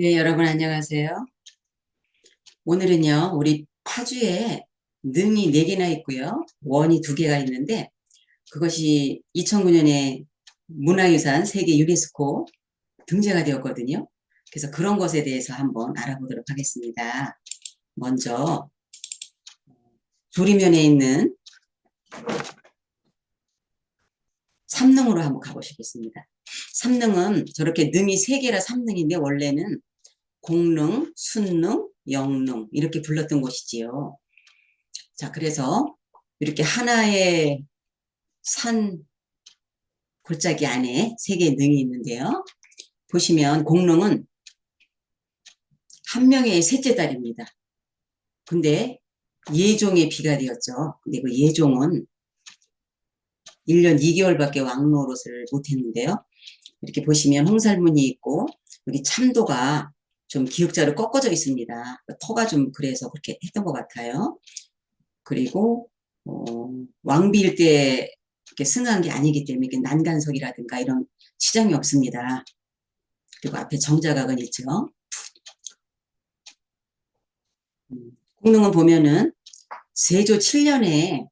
네, 여러분 안녕하세요. 오늘은요, 우리 파주에 능이 4개나 있고요. 원이 2개가 있는데 그것이 2009년에 문화유산 세계 유네스코 등재가 되었거든요. 그래서 그런 것에 대해서 한번 알아보도록 하겠습니다. 먼저 조리면에 있는 삼능으로 한번 가보시겠습니다. 삼능은 저렇게 능이 3개라 삼능인데 원래는 공릉, 순릉, 영릉 이렇게 불렀던 곳이지요. 자, 그래서 이렇게 하나의 산 골짜기 안에 3개의 능이 있는데요. 보시면 공릉은 한 명의 셋째 딸입니다. 근데 예종의 비가 되었죠. 근데 그 예종은 1년 2개월밖에 왕 노릇을 못했는데요. 이렇게 보시면 홍살문이 있고 여기 참도가 좀 기역자로 꺾어져 있습니다. 터가 좀 그래서 그렇게 했던 것 같아요. 그리고 왕비일 때 이렇게 승한 게 아니기 때문에 난간석이라든가 이런 시장이 없습니다. 그리고 앞에 정자각은 있죠. 공릉은 보면은 세조 7년에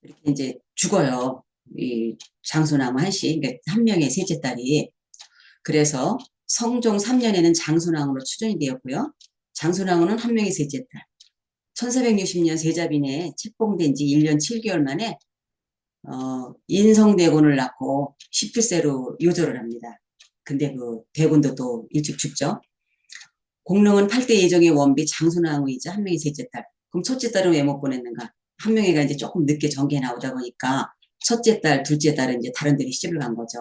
이렇게 이제 죽어요. 이 장소나무 한씨, 그러니까 한 명의 셋째 딸이. 그래서 성종 3년에는 장소나무로 추정이 되었고요. 장소나무는 한 명의 셋째 딸. 1460년 세자빈에 책봉된 지 1년 7개월 만에 인성대군을 낳고 17세로 요절을 합니다. 근데 그 대군도 또 일찍 죽죠. 공릉은 8대 예정의 원비 장순왕후이자 한 명의 셋째 딸. 그럼 첫째 딸은 왜 못 보냈는가? 한 명이가 이제 조금 늦게 전개에 나오다 보니까 첫째 딸, 둘째 딸은 이제 다른 데로 시집을 간 거죠.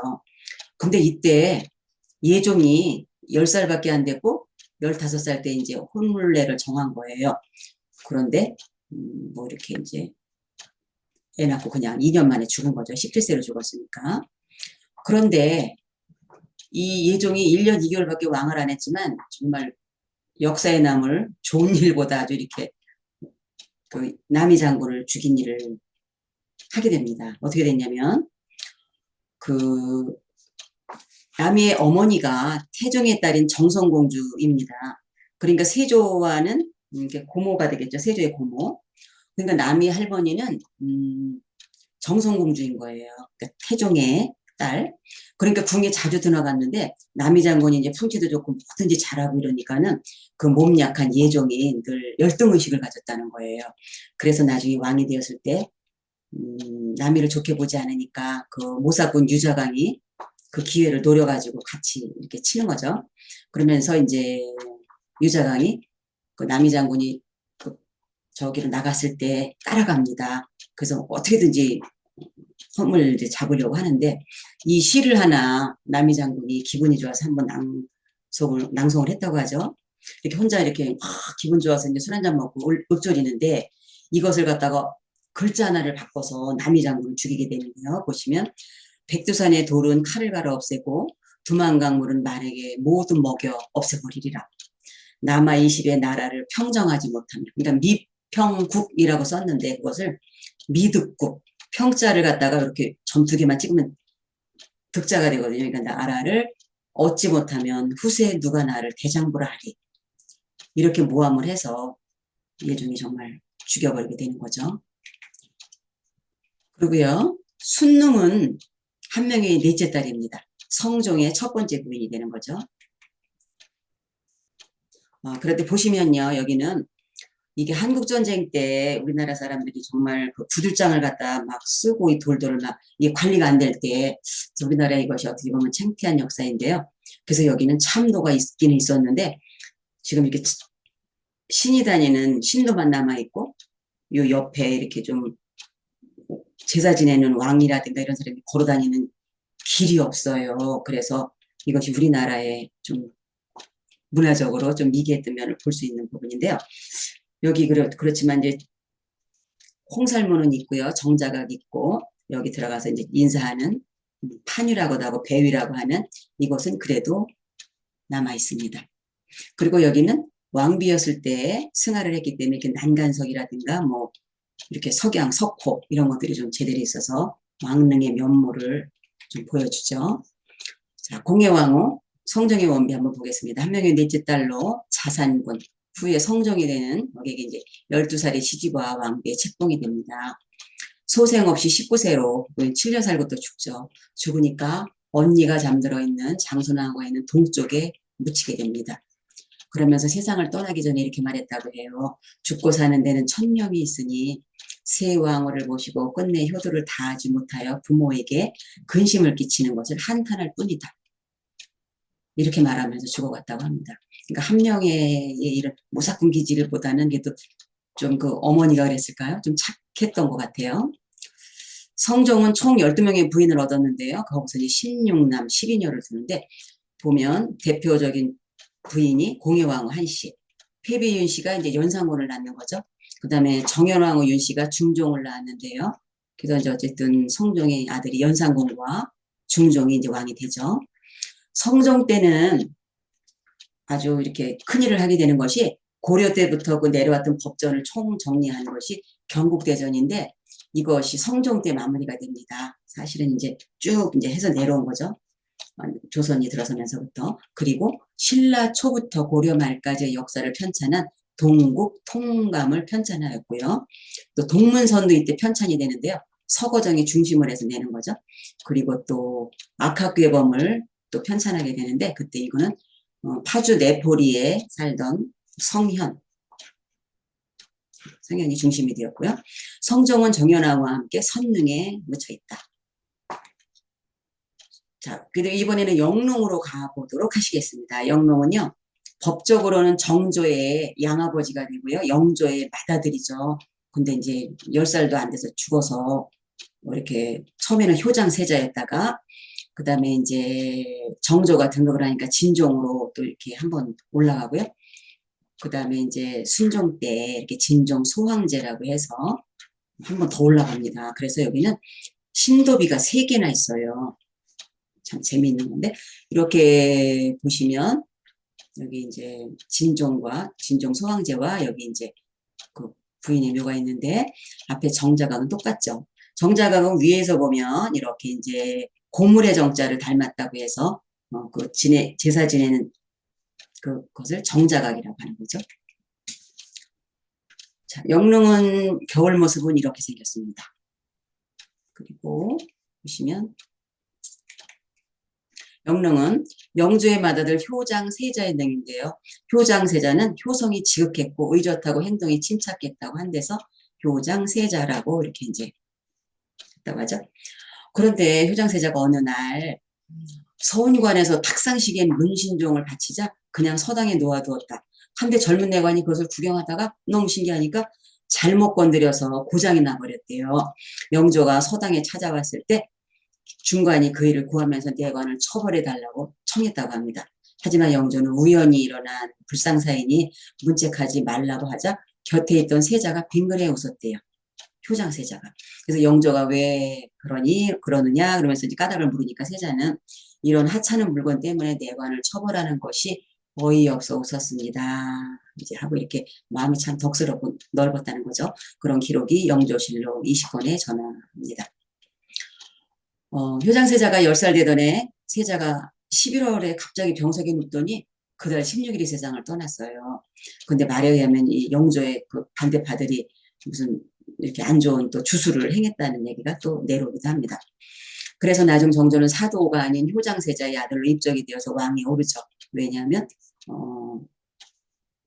근데 이때 예종이 10살밖에 안 됐고 15살 때 이제 혼례를 정한 거예요. 그런데 뭐 이렇게 이제 애 낳고 그냥 2년 만에 죽은 거죠. 17세로 죽었으니까. 그런데 이 예종이 1년 2개월밖에 왕을 안 했지만 정말 역사에 남을 좋은 일보다 아주 이렇게 그 남이 장군을 죽인 일을 하게 됩니다. 어떻게 됐냐면 그 남이의 어머니가 태종의 딸인 정성공주입니다. 그러니까 세조와는 이게 고모가 되겠죠. 세조의 고모. 그러니까 남이 할머니는 정성공주인 거예요. 그러니까 태종의 딸. 그러니까 궁에 자주 들어갔는데 남이 장군이 이제 풍치도 좋고 뭐든지 잘하고 이러니까는 그 몸 약한 예종이 늘 열등의식을 가졌다는 거예요. 그래서 나중에 왕이 되었을 때 남이를 좋게 보지 않으니까 그 모사꾼 유자강이 그 기회를 노려가지고 같이 이렇게 치는 거죠. 그러면서 이제 유자강이 그 남이 장군이 그 저기로 나갔을 때 따라갑니다. 그래서 어떻게든지 험을 이제 잡으려고 하는데 이 시를 하나 남이 장군이 기분이 좋아서 한번 낭송을 했다고 하죠. 이렇게 혼자 이렇게 막 기분 좋아서 이제 술 한잔 먹고 읊조리는데 이것을 갖다가 글자 하나를 바꿔서 남이 장군을 죽이게 되는데요. 보시면 백두산의 돌은 칼을 갈아 없애고 두만강물은 만에게 모두 먹여 없애버리리라. 남아 20의 나라를 평정하지 못하며 그러니까 미평국이라고 썼는데 그것을 미득국 평자를 갖다가 이렇게 점 2개만 찍으면 득자가 되거든요. 그러니까 나라를 얻지 못하면 후세에 누가 나를 대장부라 하리. 이렇게 모함을 해서 예종이 정말 죽여버리게 되는 거죠. 그리고요. 순릉은 한 명의 넷째 딸입니다. 성종의 첫 번째 부인이 되는 거죠. 그런데 보시면요. 여기는 이게 한국전쟁 때 우리나라 사람들이 정말 그 구들장을 갖다 막 쓰고 이 돌돌을 막 이게 관리가 안 될 때 우리나라 이것이 어떻게 보면 창피한 역사인데요. 그래서 여기는 참도가 있기는 있었는데 지금 이렇게 신이 다니는 신도만 남아있고 요 옆에 이렇게 좀 제사 지내는 왕이라든가 이런 사람이 걸어 다니는 길이 없어요. 그래서 이것이 우리나라의 좀 문화적으로 좀 미개했던 면을 볼 수 있는 부분인데요. 여기 그렇지만 이제 홍살문은 있고요. 정자각 있고 여기 들어가서 이제 인사하는 판유라고도 하고 배위라고 하는 이곳은 그래도 남아 있습니다. 그리고 여기는 왕비였을 때 승하를 했기 때문에 이렇게 난간석이라든가 뭐 이렇게 석양, 석호 이런 것들이 좀 제대로 있어서 왕릉의 면모를 좀 보여주죠. 자, 공예왕후 성정의 원비 한번 보겠습니다. 한 명의 넷째 딸로 자산군 후에 성정이 되는 여기에 이제 12살의 시집와 왕비의 책봉이 됩니다. 소생 없이 19세로 7년 살고 또 죽죠. 죽으니까 언니가 잠들어 있는 장손하고 있는 동쪽에 묻히게 됩니다. 그러면서 세상을 떠나기 전에 이렇게 말했다고 해요. 죽고 사는 데는 천명이 있으니 세 왕후를 모시고 끝내 효도를 다하지 못하여 부모에게 근심을 끼치는 것을 한탄할 뿐이다. 이렇게 말하면서 죽어갔다고 합니다. 그러니까 한 명의 이런 무사꾼 기질보다는 그래도 좀 그 어머니가 그랬을까요? 좀 착했던 것 같아요. 성종은 총 12명의 부인을 얻었는데요. 거기서 이제 16남 12녀를 두는데 보면 대표적인 부인이 공예왕후 한씨, 폐비윤 씨가 이제 연상군을 낳는 거죠. 그 다음에 정현왕후 윤 씨가 중종을 낳았는데요. 그래서 이제 어쨌든 성종의 아들이 연산군과 중종이 이제 왕이 되죠. 성종 때는 아주 이렇게 큰일을 하게 되는 것이 고려 때부터 그 내려왔던 법전을 총정리한 것이 경국대전인데 이것이 성종 때 마무리가 됩니다. 사실은 이제 쭉 이제 해서 내려온 거죠. 조선이 들어서면서부터. 그리고 신라 초부터 고려 말까지의 역사를 편찬한 동국 통감을 편찬하였고요. 또 동문선도 이때 편찬이 되는데요. 서거정이 중심을 해서 내는 거죠. 그리고 또 악학괴범을 또 편찬하게 되는데 그때 이거는 파주 내포리에 살던 성현이 중심이 되었고요. 성종은 정연화와 함께 선릉에 묻혀 있다. 자, 그래도 이번에는 영롱으로 가보도록 하시겠습니다. 영롱은요, 법적으로는 정조의 양아버지가 되고요, 영조의 맏아들이죠. 근데 이제 10살도 안 돼서 죽어서 뭐 이렇게 처음에는 효장세자였다가 그 다음에 이제 정조가 등극을 하니까 진종으로 또 이렇게 한번 올라가고요. 그 다음에 이제 순종 때 이렇게 진종 소황제라고 해서 한 번 더 올라갑니다. 그래서 여기는 신도비가 3개나 있어요. 참 재미있는 건데 이렇게 보시면 여기 이제 진종 소황제와 여기 이제 그 부인의 묘가 있는데 앞에 정자각은 똑같죠. 정자각은 위에서 보면 이렇게 이제 고물의 정자를 닮았다고 해서 그 제사 지내는 그것을 정자각이라고 하는 거죠. 자, 영릉은 겨울 모습은 이렇게 생겼습니다. 그리고 보시면 영릉은 영조의 맏아들 효장세자의 능인데요. 효장세자는 효성이 지극했고 의젓하고 행동이 침착했다고 한 데서 효장세자라고 이렇게 이제 했다고 하죠. 그런데 효장세자가 어느 날 서운관에서 탁상식에 문신종을 바치자 그냥 서당에 놓아두었다. 한데 젊은 내관이 그것을 구경하다가 너무 신기하니까 잘못 건드려서 고장이 나버렸대요. 영조가 서당에 찾아왔을 때 중관이 그 일을 구하면서 내관을 처벌해달라고 청했다고 합니다. 하지만 영조는 우연히 일어난 불상사이니 문책하지 말라고 하자 곁에 있던 세자가 빙그레 웃었대요. 효장세자가. 그래서 영조가 왜 그러느냐 그러면서 이제 까닭을 물으니까 세자는 이런 하찮은 물건 때문에 내관을 처벌하는 것이 어이없어 웃었습니다. 이제 하고 이렇게 마음이 참 덕스럽고 넓었다는 거죠. 그런 기록이 영조실록 20권에 전합니다. 효장세자가 10살 되던 해 세자가 11월에 갑자기 병석에 눕더니 그달 16일이 세상을 떠났어요. 근데 말에 의하면 이 영조의 그 반대파들이 무슨 이렇게 안 좋은 또 주술을 행했다는 얘기가 또 내려오기도 합니다. 그래서 나중 정조는 사도가 아닌 효장세자의 아들로 입적이 되어서 왕에 오르죠. 왜냐하면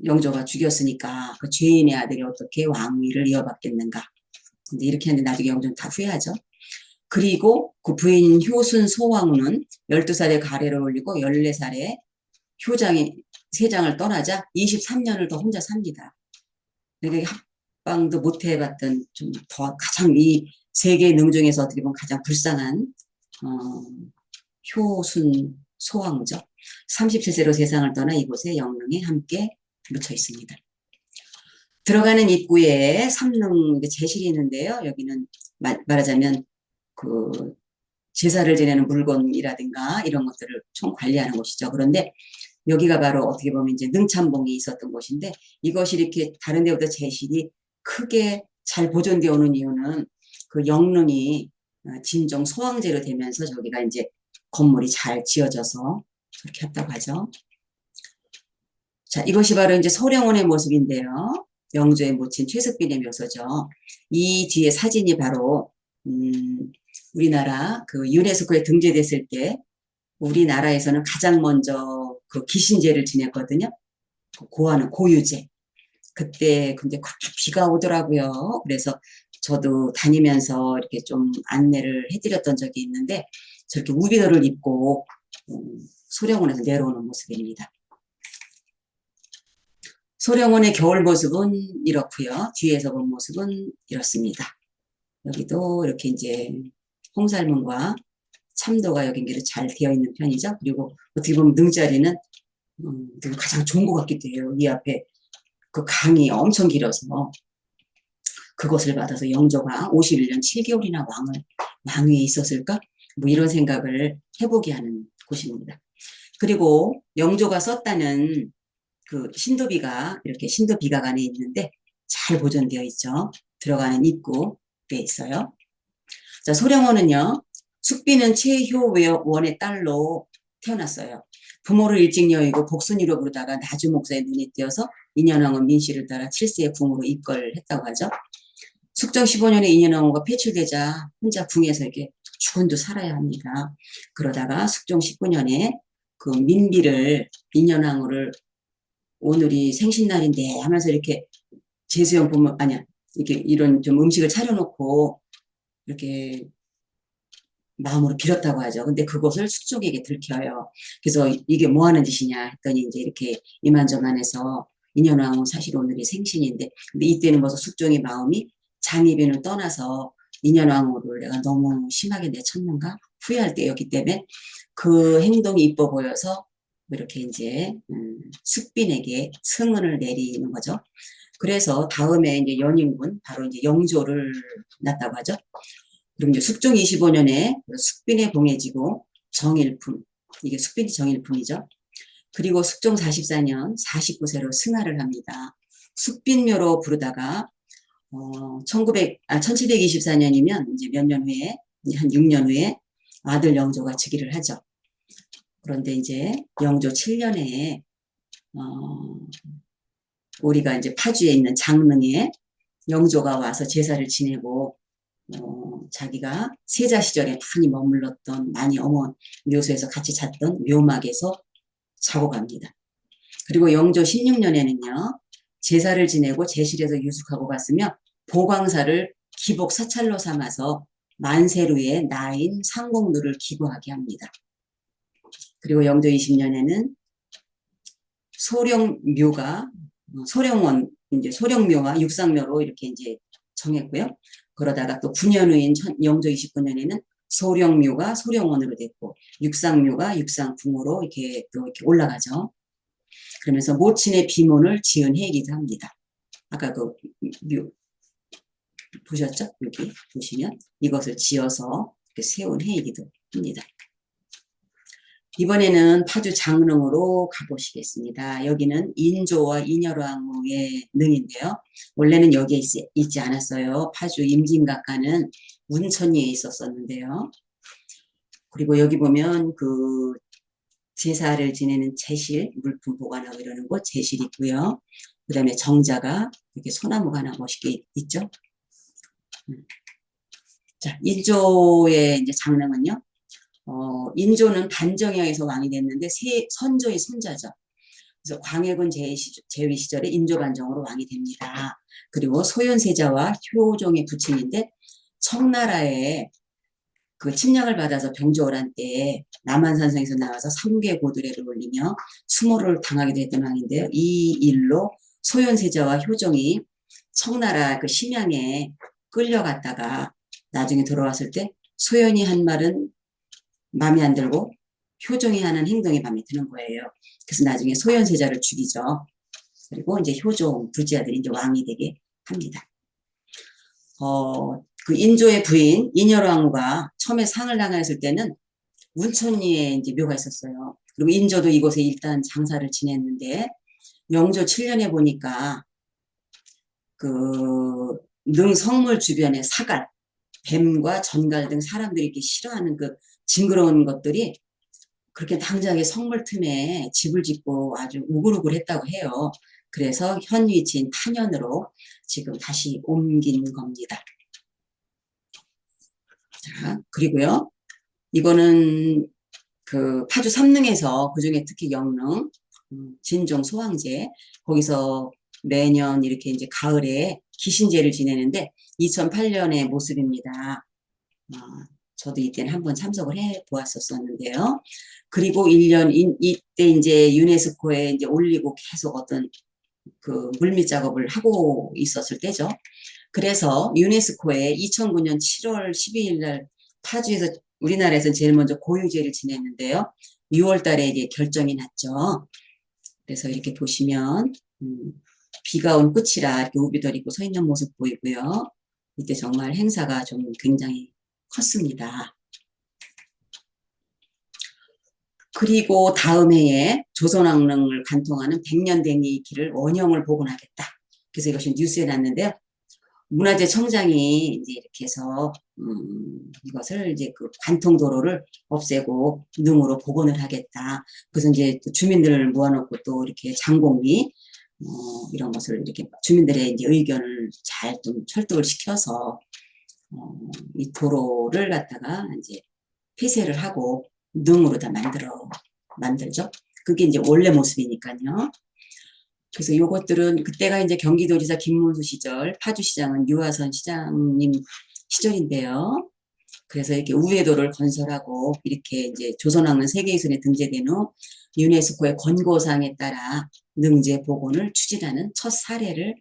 영조가 죽였으니까 그 죄인의 아들이 어떻게 왕위를 이어받겠는가. 근데 이렇게 하는데 나중에 영조는 다 후회하죠. 그리고 그 부인 효순 소왕후는 12살에 가래를 올리고 14살에 세장을 떠나자 23년을 더 혼자 삽니다. 그러니까 합방도 못 해봤던 좀 더 가장 이 세계 능 중에서 어떻게 보면 가장 불쌍한 효순 소왕후죠. 37세로 세상을 떠나 이곳에 영릉에 함께 묻혀 있습니다. 들어가는 입구에 삼릉 제실이 있는데요. 여기는 말하자면 그 제사를 지내는 물건이라든가 이런 것들을 총 관리하는 곳이죠. 그런데 여기가 바로 어떻게 보면 이제 능참봉이 있었던 곳인데 이것이 이렇게 다른 데보다 제실이 크게 잘 보존되어 오는 이유는 그 영릉이 진종 소황제로 되면서 저기가 이제 건물이 잘 지어져서 그렇게 했다고 하죠. 자, 이것이 바로 이제 소령원의 모습인데요. 영조의 모친 최석빈의 묘소죠. 이 뒤에 사진이 바로 우리나라 그 유네스코에 등재됐을 때 우리나라에서는 가장 먼저 그 기신제를 지냈거든요. 고아는 고유제. 그때 근데 그렇게 비가 오더라고요. 그래서 저도 다니면서 이렇게 좀 안내를 해드렸던 적이 있는데 저렇게 우비들을 입고 소령원에서 내려오는 모습입니다. 소령원의 겨울 모습은 이렇고요. 뒤에서 본 모습은 이렇습니다. 여기도 이렇게 이제 홍살문과 참도가 여기 잘 되어 있는 편이죠. 그리고 어떻게 보면 능자리는 가장 좋은 것 같기도 해요. 이 앞에 그 강이 엄청 길어서 그것을 받아서 영조가 51년 7개월이나 왕위에 있었을까? 뭐 이런 생각을 해보게 하는 곳입니다. 그리고 영조가 썼다는 그 신도비가 이렇게 신도비가관에 있는데 잘 보존되어 있죠. 들어가는 입구에 있어요. 자, 소령원은요. 숙비는 최효원의 딸로 태어났어요. 부모를 일찍 여의고 복순이로 부르다가 나주 목사의 눈에 띄어서 인현왕후 민씨를 따라 7세의 궁으로 입궐했다고 하죠. 숙정 15년에 인현왕후가 폐출되자 혼자 궁에서 이렇게 죽은도 살아야 합니다. 그러다가 숙종 19년에 그 민비를 인현왕후를 오늘이 생신날인데 하면서 이렇게 제수형 보면 아니야 이렇게 이런 좀 음식을 차려놓고 이렇게 마음으로 빌었다고 하죠. 근데 그것을 숙종에게 들켜요. 그래서 이게 뭐 하는 짓이냐 했더니 이제 이렇게 이만저만해서 인현왕후 사실 오늘이 생신인데 근데 이때는 벌써 숙종의 마음이 장희빈을 떠나서 인현왕후를 내가 너무 심하게 내쳤는가 후회할 때였기 때문에 그 행동이 이뻐 보여서 이렇게 이제 숙빈에게 승은을 내리는 거죠. 그래서 다음에 이제 연인군 바로 이제 영조를 낳았다고 하죠. 그리고 이제 숙종 25년에 숙빈에 봉해지고 정일품 이게 숙빈이 정일품이죠. 그리고 숙종 44년 49세로 승하를 합니다. 숙빈묘로 부르다가 1724년이면 이제 몇 년 후에 한 6년 후에 아들 영조가 즉위를 하죠. 그런데 이제 영조 7년에 우리가 이제 파주에 있는 장릉에 영조가 와서 제사를 지내고 자기가 세자 시절에 많이 머물렀던 많이 어머 묘소에서 같이 잤던 묘막에서 자고 갑니다. 그리고 영조 16년에는요. 제사를 지내고 제실에서 유숙하고 갔으며 보광사를 기복 사찰로 삼아서 만세루에 나인 상공루를 기부하게 합니다. 그리고 영조 20년에는 소령묘가 소령원 이제 소령묘와 육상묘로 이렇게 이제 정했고요. 그러다가 또 9년 후인 영조 29년에는 소령묘가 소령원으로 됐고 육상묘가 육상궁으로 이렇게 또 이렇게 올라가죠. 그러면서 모친의 비문을 지은 해이기도 합니다. 아까 그 묘 보셨죠? 여기 보시면 이것을 지어서 이렇게 세운 해이기도 합니다. 이번에는 파주 장릉으로 가보시겠습니다. 여기는 인조와 인열왕후의 능인데요. 원래는 여기에 있지 않았어요. 파주 임진각가는 운천리에 있었었는데요. 그리고 여기 보면 그 제사를 지내는 제실, 물품 보관하고 이러는 곳 제실 있고요. 그 다음에 정자가 이렇게 소나무가 하나 멋있게 있죠. 자, 인조의 이제 장릉은요. 인조는 반정양에서 왕이 됐는데 선조의 손자죠. 그래서 광해군 제위 시절에 인조반정으로 왕이 됩니다. 그리고 소현세자와 효종의 부친인데 청나라에 그 침략을 받아서 병조호란 때 남한산성에서 나와서 삼계 고두례를 올리며 추모를 당하기도 했던 왕인데요. 이 일로 소현세자와 효종이 청나라 그 심양에 끌려갔다가 나중에 돌아왔을 때 소현이 한 말은 마음에 안 들고 효종이 하는 행동이 마음에 드는 거예요. 그래서 나중에 소현세자를 죽이죠. 그리고 이제 효종 둘째 아들이 이제 왕이 되게 합니다. 그 인조의 부인 인열왕후가 처음에 상을 당했을 때는 운천리에 이제 묘가 있었어요. 그리고 인조도 이곳에 일단 장사를 지냈는데 영조 7년에 보니까 그 능성물 주변에 사갈, 뱀과 전갈 등 사람들이 이렇게 싫어하는 그 징그러운 것들이 그렇게 당장에 성물 틈에 집을 짓고 아주 우글우글했다고 해요. 그래서 현 위치인 탄현으로 지금 다시 옮긴 겁니다. 자, 그리고요. 이거는 그 파주 삼릉에서 그중에 특히 영릉 진종 소황제 거기서 매년 이렇게 이제 가을에 기신제를 지내는데 2008년의 모습입니다. 어, 저도 이때는 한번 참석을 해 보았었는데요. 그리고 1년 이때 이제 유네스코에 이제 올리고 계속 어떤 그 물밑 작업을 하고 있었을 때죠. 그래서 유네스코에 2009년 7월 12일 날 파주에서 우리나라에서 제일 먼저 고유제를 지냈는데요. 6월 달에 이게 결정이 났죠. 그래서 이렇게 보시면 비가 온 끝이라 이렇게 우비들 입고 서 있는 모습 보이고요. 이때 정말 행사가 좀 굉장히 컸습니다. 그리고 다음 해에 조선왕릉을 관통하는 백년대리 길을 원형을 복원하겠다. 그래서 이것이 뉴스에 났는데요. 문화재 청장이 이제 이렇게 해서 이것을 이제 그 관통도로를 없애고 능으로 복원을 하겠다. 그래서 이제 주민들을 모아놓고 또 이렇게 장공리 이런 것을 이렇게 주민들의 이제 의견을 잘 좀 철도를 시켜서 이 도로를 갖다가 이제 폐쇄를 하고 능으로 다 만들죠. 그게 이제 원래 모습이니까요. 그래서 요것들은 그때가 이제 경기도지사 김문수 시절, 파주시장은 유화선 시장님 시절인데요. 그래서 이렇게 우회도를 건설하고 이렇게 이제 조선왕릉 세계유산에 등재된 후 유네스코의 권고사항에 따라 능제 복원을 추진하는 첫 사례를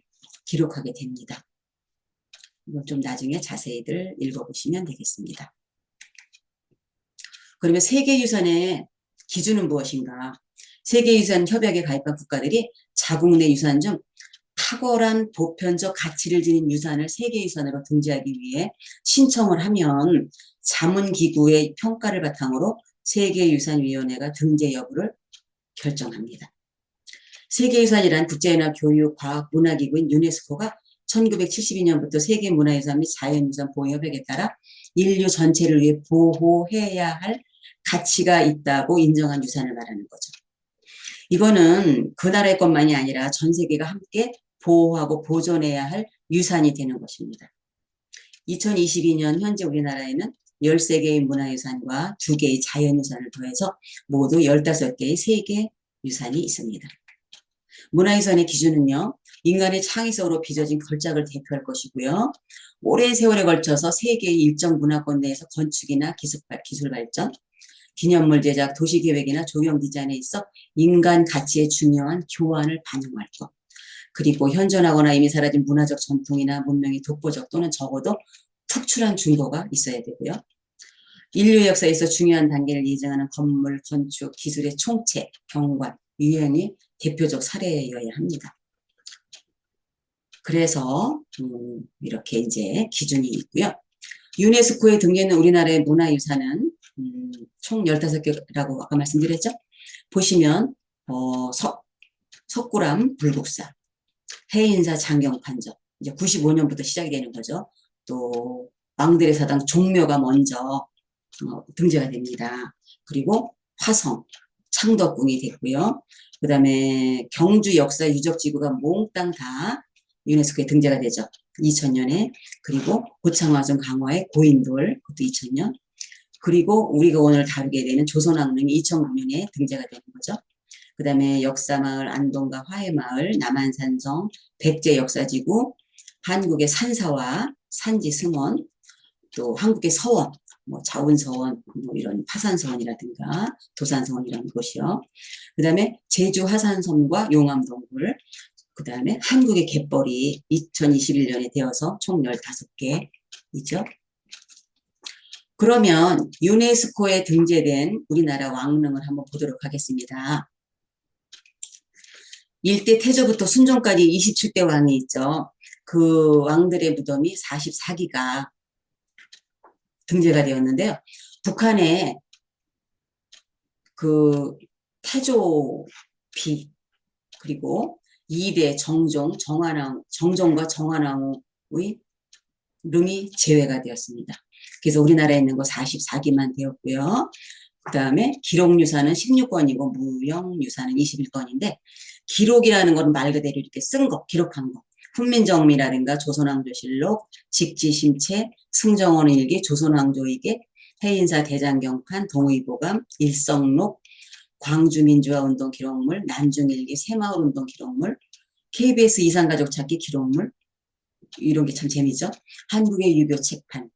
기록하게 됩니다. 이건 좀 나중에 자세히들 읽어보시면 되겠습니다. 그러면 세계유산의 기준은 무엇인가? 세계유산 협약에 가입한 국가들이 자국 내 유산 중 탁월한 보편적 가치를 지닌 유산을 세계유산으로 등재하기 위해 신청을 하면 자문기구의 평가를 바탕으로 세계유산위원회가 등재 여부를 결정합니다. 세계유산이란 국제연합 교육, 과학, 문화기구인 유네스코가 1972년부터 세계문화유산 및 자연유산 보호협약에 따라 인류 전체를 위해 보호해야 할 가치가 있다고 인정한 유산을 말하는 거죠. 이거는 그 나라의 것만이 아니라 전 세계가 함께 보호하고 보존해야 할 유산이 되는 것입니다. 2022년 현재 우리나라에는 13개의 문화유산과 2개의 자연유산을 더해서 모두 15개의 세계유산이 있습니다. 문화유산의 기준은요. 인간의 창의성으로 빚어진 걸작을 대표할 것이고요. 오랜 세월에 걸쳐서 세계의 일정 문화권 내에서 건축이나 기술 발전, 기념물 제작, 도시계획이나 조경 디자인에 있어 인간 가치의 중요한 교환을 반영할 것. 그리고 현존하거나 이미 사라진 문화적 전통이나 문명의 독보적 또는 적어도 특출한 중도가 있어야 되고요. 인류 역사에서 중요한 단계를 예정하는 건물, 건축, 기술의 총체, 경관, 유형이 대표적 사례여야 합니다. 그래서 이렇게 이제 기준이 있고요. 유네스코에 등재된 우리나라의 문화유산은 총 15개라고 아까 말씀드렸죠. 보시면 석굴암 불국사, 해인사 장경판전, 이제 95년부터 시작이 되는 거죠. 또 왕들의 사당 종묘가 먼저 등재가 됩니다. 그리고 화성, 창덕궁이 됐고요. 그 다음에 경주 역사 유적지구가 몽땅 다 유네스코에 등재가 되죠. 2000년에. 그리고 고창화전 강화의 고인돌, 그것도 2000년. 그리고 우리가 오늘 다루게 되는 조선왕릉이 2009년에 등재가 되는 거죠. 그 다음에 역사마을, 안동과 화해마을, 남한산성, 백제 역사지구, 한국의 산사와 산지 승원, 또 한국의 서원, 뭐 자운서원, 뭐 이런 파산서원이라든가 도산서원이라는 곳이요. 그 다음에 제주 화산섬과 용암동굴, 그 다음에 한국의 갯벌이 2021년에 되어서 총 15개 있죠. 그러면 유네스코에 등재된 우리나라 왕릉을 한번 보도록 하겠습니다. 일대 태조부터 순종까지 27대 왕이 있죠. 그 왕들의 무덤이 44기가 등재가 되었는데요. 북한에 그 태조비 그리고 2대 정종과 정한왕후의 릉이 제외가 되었습니다. 그래서 우리나라에 있는 거 44기만 되었고요. 그 다음에 기록유산은 16건이고 무형유산은 21건인데 기록이라는 건 말 그대로 이렇게 쓴 거, 기록한 거. 훈민정음이라든가 조선왕조실록, 직지심체, 승정원일기, 조선왕조이기, 해인사 대장경판, 동의보감, 일성록, 광주민주화운동 기록물, 난중일기, 새마을운동 기록물, KBS 이산가족 찾기 기록물, 이런 게 참 재미죠. 한국의 유교 책판,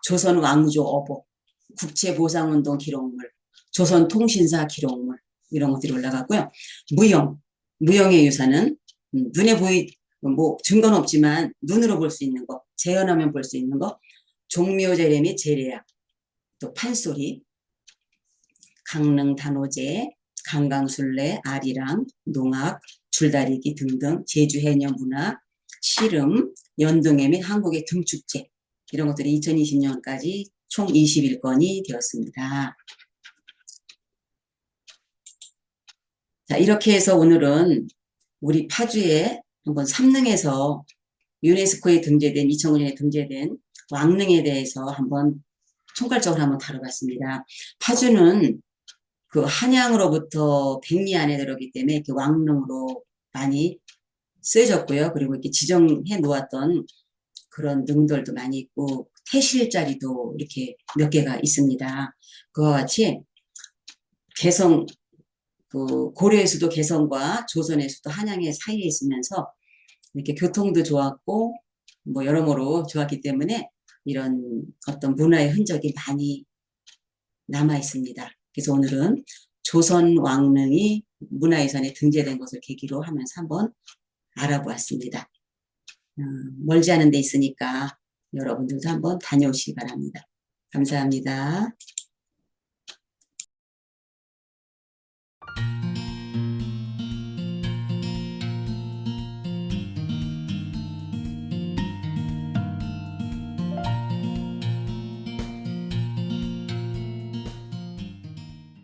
조선 왕조 어복, 국채보상운동 기록물, 조선통신사 기록물, 이런 것들이 올라가고요. 무형의 유산은 눈에 뭐 증거는 없지만 눈으로 볼 수 있는 거, 재현하면 볼 수 있는 거, 종묘제례 및 제례약, 또 판소리, 강릉 단오제, 강강술래, 아리랑, 농악, 줄다리기 등등 제주 해녀 문화, 씨름, 연등회 및 한국의 등축제, 이런 것들이 2020년까지 총 21건이 되었습니다. 자, 이렇게 해서 오늘은 우리 파주에 한번 삼릉에서 유네스코에 등재된 2009년에 등재된 왕릉에 대해서 한번 총괄적으로 한번 다뤄봤습니다. 파주는 그 한양으로부터 백리 안에 들어오기 때문에 이렇게 왕릉으로 많이 쓰여졌고요. 그리고 이렇게 지정해 놓았던 그런 능들도 많이 있고 태실자리도 이렇게 몇 개가 있습니다. 그와 같이 개성, 그 고려의 수도 개성과 조선의 수도 한양의 사이에 있으면서 이렇게 교통도 좋았고 뭐 여러모로 좋았기 때문에 이런 어떤 문화의 흔적이 많이 남아 있습니다. 그래서 오늘은 조선 왕릉이 문화유산에 등재된 것을 계기로 하면서 한번 알아보았습니다. 멀지 않은 데 있으니까 여러분들도 한번 다녀오시기 바랍니다. 감사합니다.